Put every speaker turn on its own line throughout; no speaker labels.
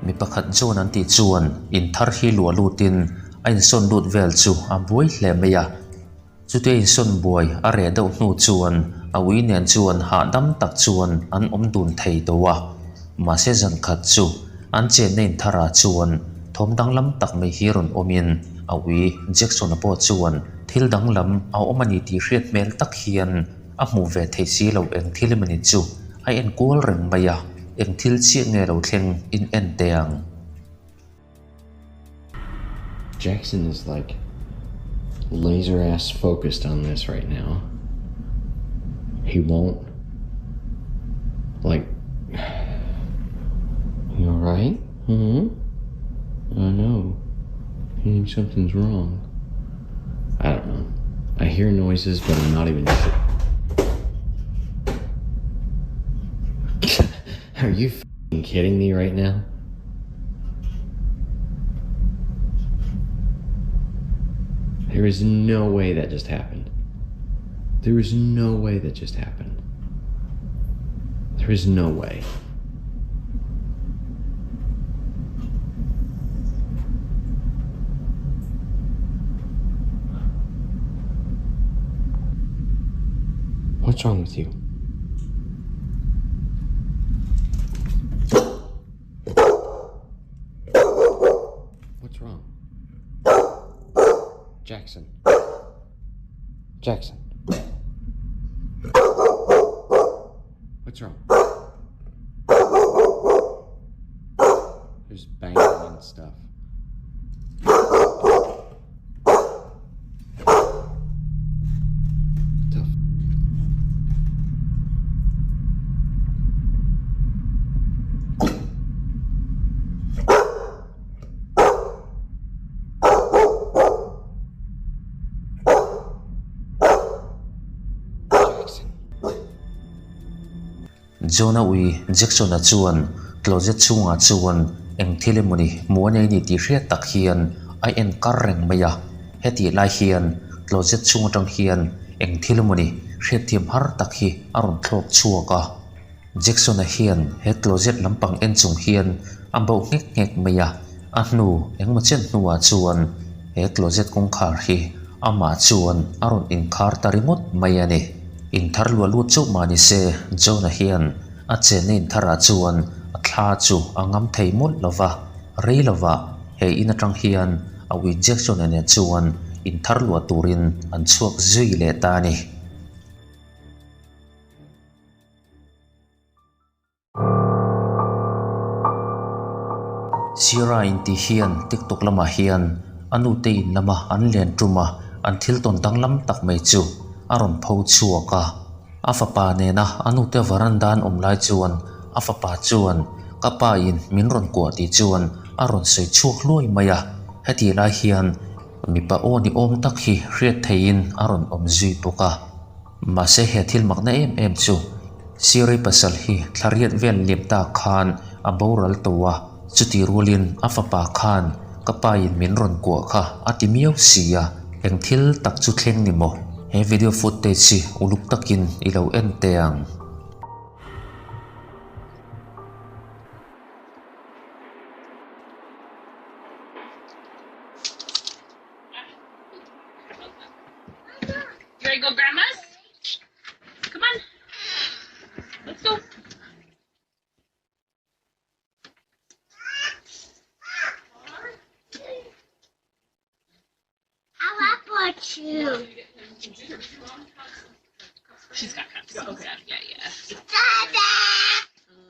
mi pakhat John an ti chuan in thar hi lua lutin a in son lut vel chu a buai hle meya chute in son buai a re deuh hnu chuan a ui nen chuan ha dam tak chuan an om dun thei towa ma se zan khat chu an chen nein thara chuan thom dang lam tak mai hi ron omin a ui Jackson a po chuan thil dang lam a omani ti hriat mel tak hian a hmu ve thei si lo eng thil mani chu a en kual reng maya eng thil chi nge lo thleng in en teang.
Jackson is like laser ass focused on this right now. He won't like you alright? I know. I think something's wrong. I don't know. I hear noises but I'm not even sure. Are you f***ing kidding me right now? There is no way that just happened. There is no way that just happened. There is no way. What's wrong with you? What's wrong? Jackson. Jackson. What's wrong? There's banging and stuff.
John a ui Jackson a chuan closet chunga chuan eng thil emawni muanei ni ti hriat tak hian a en kar reng maya heti lai hian closet chung atang hian eng thil emawni hriat thiam har tak hi a ron thlawk chuaka Jackson a hian he closet lampang en chung hian a bo ngek ngek maya a hnu engma chen hnuwa chuan he closet kawngkhar hi ama chuan a ron inkhar taringot mai ani in thar lua lut chu mani se John a hian a chen nein thara chuan a thla chu a ngam thei mut lova rei lova he in atang hian a wi Jackson ania chuan in thar lua turin an chuak zui le ta ni Sira in ti hian TikTok lama hian anu te in lama an len truma an thil ton dang lam tak mai chu aron pho chuaka afapa ne na anu te varandan omlai chuan afapa chuan kapa in min ron kwa ti chuan aron sei chuak loi maya heti lai hian mi pa o ni om tak hi hriat thein aron om zui poka ma se he thil makna em chu Siri pasal hi thlariat vel lem ta khan a boral towa chuti rolin afapa khan kapa in min ron kwa kha atimiau sia eng thil tak chu thleng ni mo he video footage si uluk takin ilo en teang
You ready to go, Grandma's? Come on. Let's go.
I want for you.
She's got cups. Okay. Yeah.
Dada!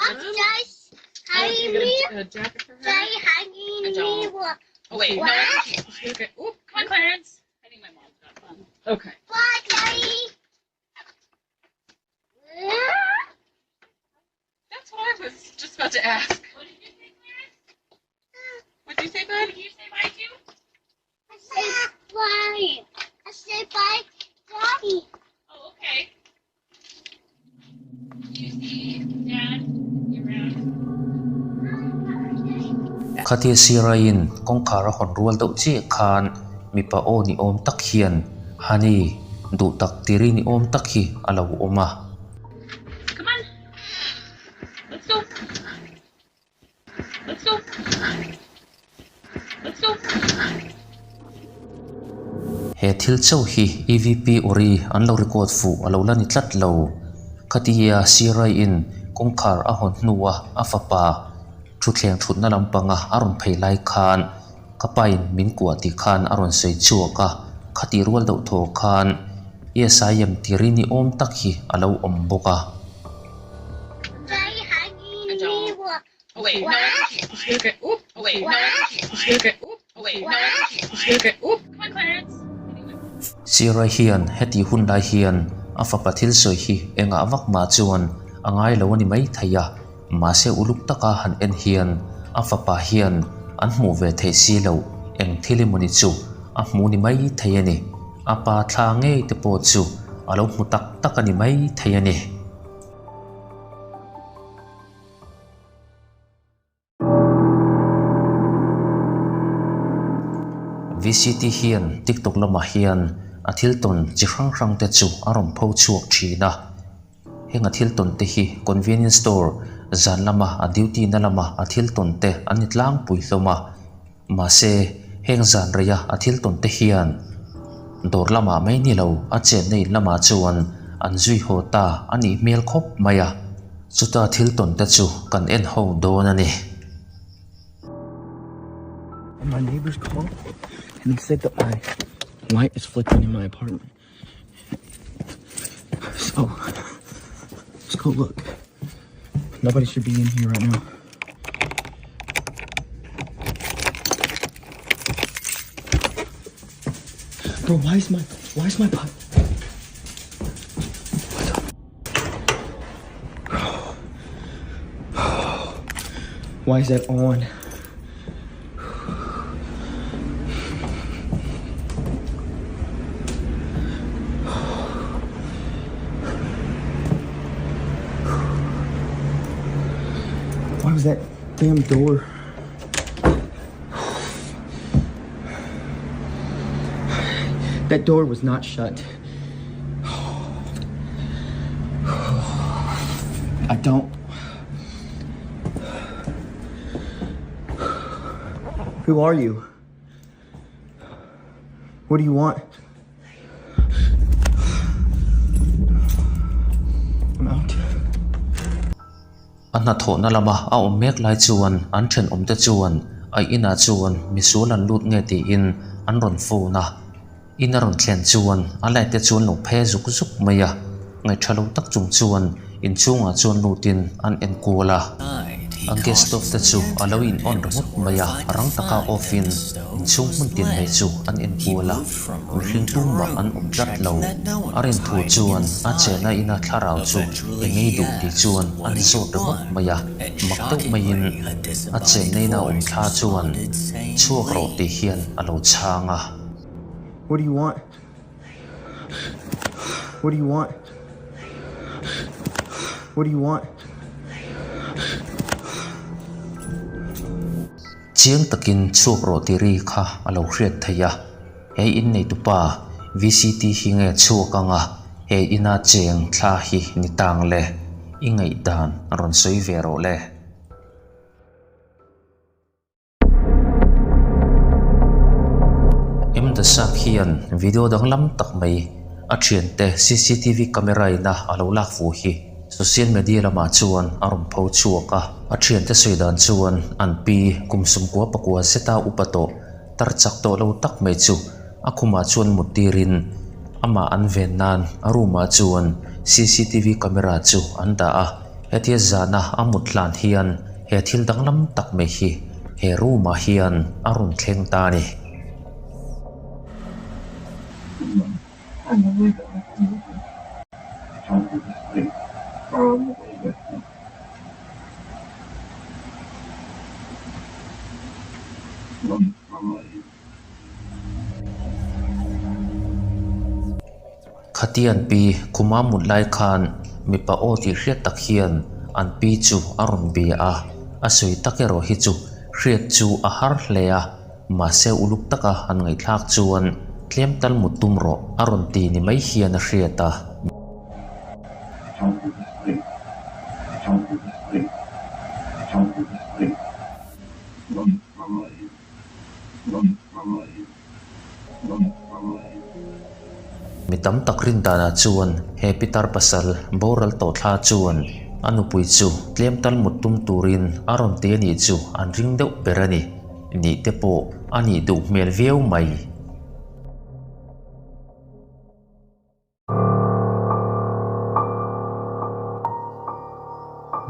I'm just hanging me.
Jacket for her?
Daddy hanging me.
Oh, wait. No. Okay. Oop, come on, Clarence. I think my mom's got one. Okay.
Bye, Daddy.
That's what I was just about to ask. What did you say, Clarence? What did you say, bud? Did you say bye too?
I said bye. I said bye, Daddy.
Oh, okay. You see Dad? You're around.
khati sirain kongkhara hon rual do chi khan mi pa o ni om tak hian hani du tak tiri ni om tak hi alo oma
Come on. Let's go. Let's go. Let's go.
He thil chau hi EVP ori an lo record fu alo lani tlat lo khatia sirai in kongkhar a hon hnuwa a fapa thu thleng thutna lampanga aron pheilai khan kapain min kwa ti khan aron sei chuaka khati rual do tho khan esayam tirini om tak hi alo om boka
Oh wait, no. Okay. Oop. Oh wait, no. Okay. Oop. Oh wait, no. Okay. Oop. Come on, Clarence.
sirai hian heti hun lai hian a fapa thil soi hi enga awak ma chuan angai lo ani mai thaya ma se uluk taka han en hian a fapa hian an hmu ve thei si lo eng thilimuni chu a hmu ni mai thayani apa thla nge te po chu alo hmu tak tak ani mai thayani VCT hian TikTok lama hian a thil ton chi hrang hrang te chu aron pho chuak thina henga thil ton te hi convenience store zan lama a duty na lama a thil ton te an itlang pui hloma ma se heng zan reya a thil ton te hian dor lama mai ni lo a chen nei lama chuan an zui ho ta ani mel khop maya chuta thil ton te chu kan en ho don ani
My neighbors called and they said that my light is flickering in my apartment. So, let's go look. Nobody should be in here right now. Bro, why is my pipe? Why is that on? Why was that damn door? That door was not shut. I don't. Who are you? What do you want? I'm out.
an na tho na lama a om mek lai chuan an then om te chuan ai ina chuan misul an lut nge ti in an ron fu na in a ron thlen chuan a lai te chuan lo phe zuk zuk maya ngai thalo tak chung chuan in chunga chuan lutin an en kula ang guest of the chu alo in on remote maya rang taka offin in chung mun tin nei chu an en kula ring tum ma an om tat lo arin thu chuan a chena ina tharau chu engei du ti chuan an so remote maya makto mayin a chen nei na om thla chuan chuak ro ti hian alo changa
What do you want? What do you want? What do you want?
chiang takin chuak ro ti ri kha alo hriat thaya he in nei tu pa VCT hi nge chuak anga he ina cheng thla hi ni tang le ingai dan ron soi ve ro le em da sak hian video dang lam tak mai a thian te CCTV camera ina alo lak fu hi social media lama chuan arom pho chuaka a thian te soidan chuan an pi kumsum kwa pakwa seta upato tar chak to lo tak mai chu akhuma chuan mutirin ama an ven nan aruma chuan CCTV camera chu anda a hetia zana amutlan hian he thil dang lam tak mai hi he ruma hian arun thleng ta ni khatian pi khuma mutlai khan mipa o ti hriat tak hian an pi chu aron bi a asoi takero hi chu hriat chu a har hlea ma se uluk taka an ngai thlak chuan tlem tal mutum ro aron ti ni mai hian a hriata tam tak rin dana chuan he pitar pasal boral to thla chuan anu pui chu tlem tal mut tum turin aron te ni chu an ring deuh perani ni te po ani du mel veu mai.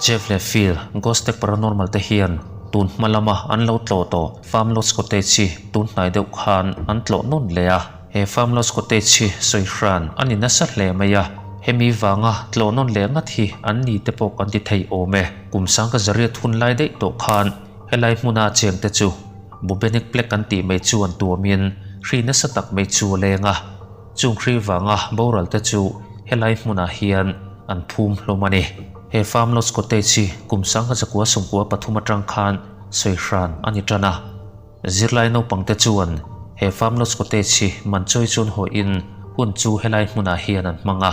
Jeff le Phil ghost paranormal te hian tun malama an lo tlo to farmhouse cottage chi tun nai deuh khan an tlo non le a he farmhouse cottage chi soi hran ani na sa hle maya hemi wanga tlo non le ngat hi an ni te po kan ti thei ome kumsang ka zaria thun lai dei to khan helai hmuna cheng te chu bubenik plek kan ti mai chu an tuamin hri na sa tak mai chu lenga chung hri wanga boral te chu helai hmuna hian an phum hlomani he farmhouse cottage chi kumsang ka zakwa sungkwa pathuma tang khan soi hran ani tana zirlai no pangte chuan he farmhouse cottage chi manchoi chun ho in hun chu helai hmuna hian an manga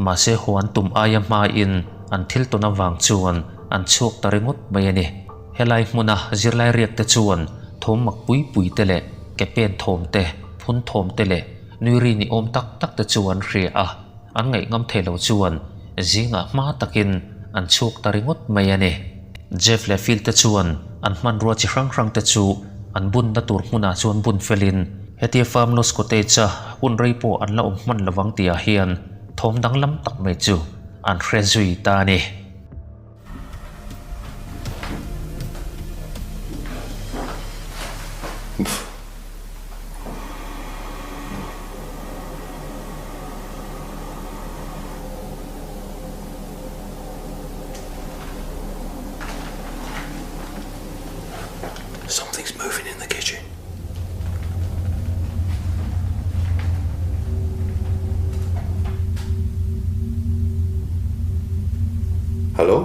ma se ho an tum aya ma in an thil to na wang chuan an chok taringot mai ani helai hmuna zirlai riak te chuan thom mak pui pui te le ke pen thom te phun thom te le nuiri ni om tak tak te chuan hria a an ngai ngam thelo chuan zinga ma takin an chok taringot mai ani Jeff le Phil te chuan an man ro chi hrang hrang te chu an bun na tur hmuna chuan bun felin heti farmhouse cottage cha hun rei po an la man lawang tia hian thom dang lam tak mai chu an hrezui ta ni.
Something's moving in the kitchen. Hello?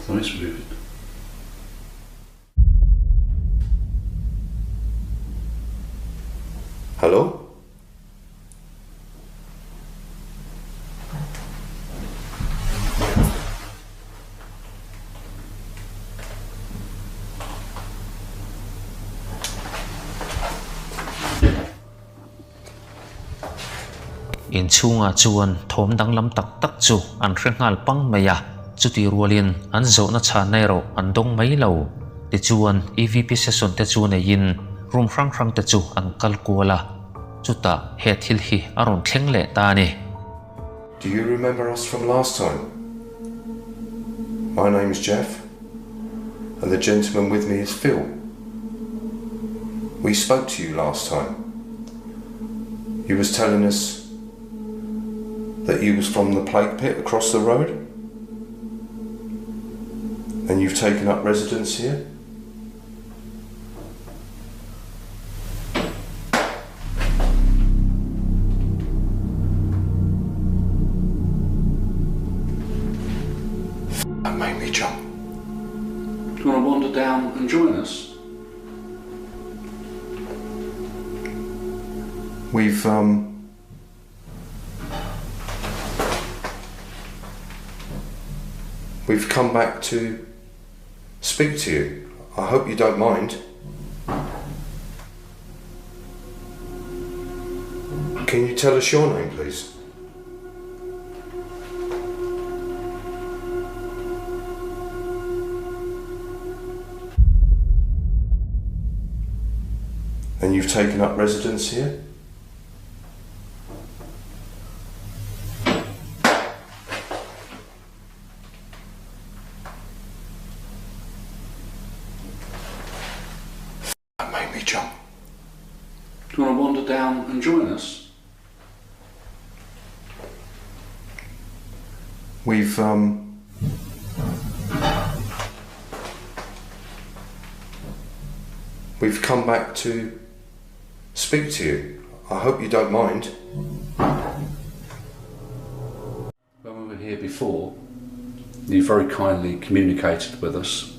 Something's moving.
Hello?
In chunga chuan thom dang lam tak tak chu an hrengal pang maya chuti rualin an zo na cha nai ro an dong mai lo ti chuan EVP session te chu nei in room hrang hrang te chu an kal kuala chuta he thil hi aron thleng le ta ni.
Do you remember us from last time? My name's Jeff, and the gentleman with me is Phil. We spoke to you last time. You was telling us that you was from the plague pit across the road, and you've taken up residence here. That made me jump.
Do you want to wander down and join us?
We've come back to speak to you. I hope you don't mind. Can you tell us your name, please? And you've taken up residence here? That made me jump.
Do you want to wander down and join us?
We've come back to speak to you. I hope you don't mind.
When we were here before, you very kindly communicated with us.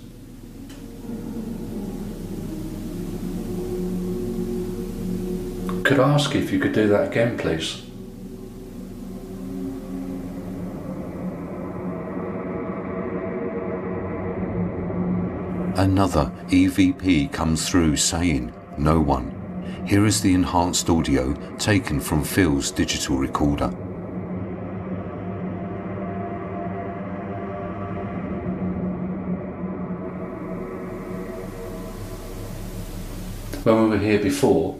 could ask if you could do that again, please.
Another EVP comes through saying, "No one." Here is the enhanced audio taken from Phil's digital recorder.
When we were here before,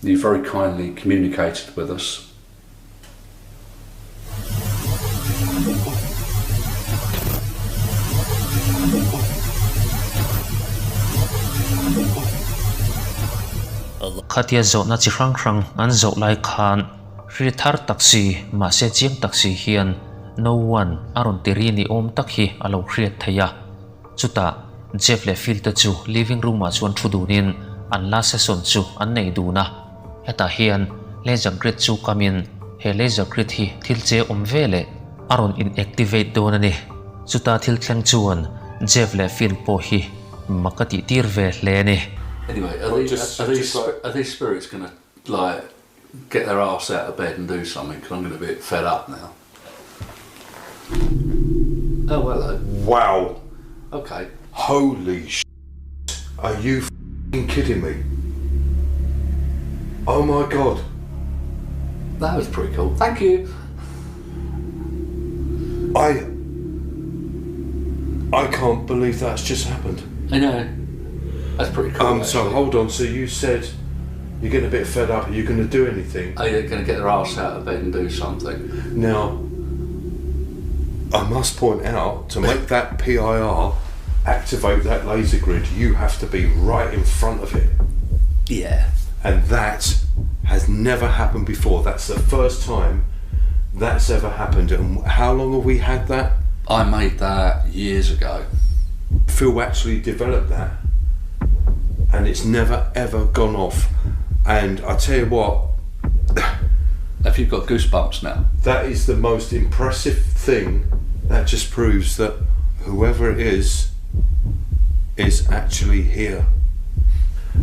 you very kindly communicated with us.
Khatia zo na chi rang an zo lai khan ri thar taxi ma se chiang taxi hian no one aron tiri ni om tak hi alo hriat theya chuta Jeff le Phil ta chu living room ma chuan thudunin an la session chu an nei du na heta hian laser grid chu kamin he laser grid hi thil che om vele aron inactivate don ani chuta thil thleng chuan Jeff le Phil po hi makati tir ve hle ni.
Anyway, are these spirits going to like get their arse out of bed and do something? Because I'm going to be a bit fed up now. Oh, hello.
Wow.
Okay.
Holy shit. Are you f***ing kidding me? Oh my god.
That was pretty cool. Thank you.
I can't believe that's just happened.
I know. That's pretty cool.
So hold on, so you said you're getting a bit fed up, are you going to do anything?
Are you going to get their arse out of bed and do something?
Now, I must point out, to make that PIR activate that laser grid, you have to be right in front of it.
Yeah.
And that has never happened before. That's the first time that's ever happened. And how long have we had that?
I made that years ago.
Phil actually developed that. And it's never ever gone off. And I tell you what,
Have you got goosebumps now?
that is the most impressive thing. That just proves that whoever it is actually here.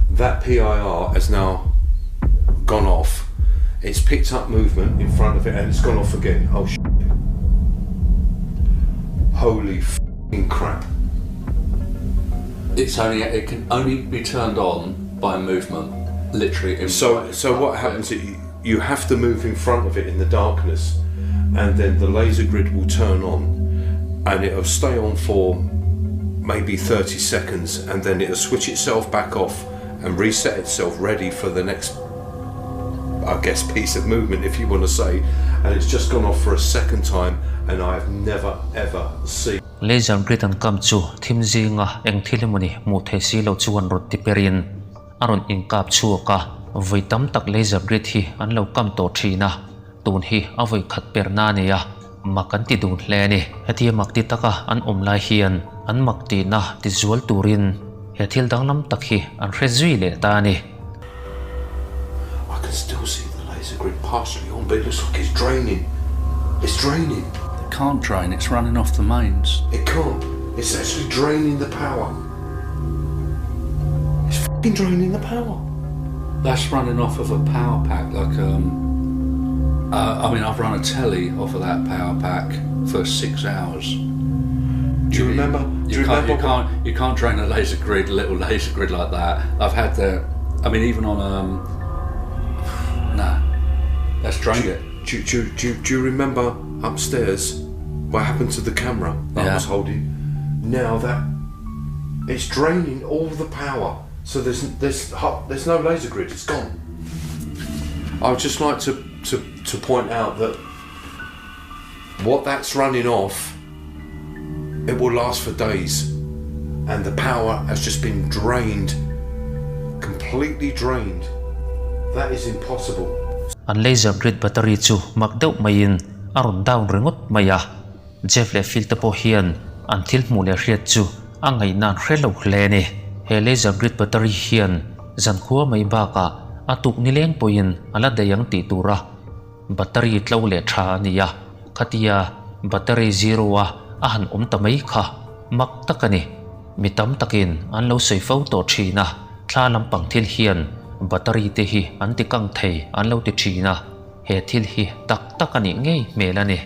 That PIR has now gone off. It's picked up movement in front of it and it's gone off again. Oh shit. Holy f***ing crap.
It can only be turned on by movement, literally.
So what happens is you have to move in front of it in the darkness, and then the laser grid will turn on, and it'll stay on for maybe 30 seconds, and then it'll switch itself back off and reset itself ready for the next, I guess, piece of movement, if you want to say. And it's just gone off for a second time, and I've never ever seen.
Laser grid an kam chu thim zinga eng thilemani mu thesi lo chuan rot ti perin aron in kap chu ka voitam tak laser grid hi an lo kam to thina tun hi avoi khat perna ne ya makan ti dun hle ni heti makti taka an omlai hian an makti na ti zual turin he thil dangnam tak hi an rezui le ta ni.
I can still see the laser grid partially on, but it looks like it's draining. It's draining.
It can't drain, it's running off the mains.
It can't. It's actually draining the power. It's f***ing draining the power.
That's running off of a power pack, like I mean, I've run a telly off of that power pack for 6 hours.
Do you remember?
You can't drain a laser grid, a little laser grid like that. I've had the, I mean, even on nah, that's drained it.
Do you remember upstairs what happened to the camera that I was holding? Now that it's draining all the power, so there's no laser grid. It's gone. I would just like to point out that what that's running off, it will last for days, and the power has just been drained, completely drained. That is impossible.
An laser grid battery chu makdeu main aron down rengot maya Jeff le Phil te po hian an thil mu le hriat chu angai nan hrelo hle ni he laser grid battery hian zan khuwa mai ba ka atuk ni leng poin ala dayang ti tura battery tlo le tha niya khatia battery zero a ahan tamai kha mak takani mitam takin an lo sei fo to thina thla lampang thil hian battery te hi an ti kang thei an lo ti thina he thil hi tak tak ani ngei mel ani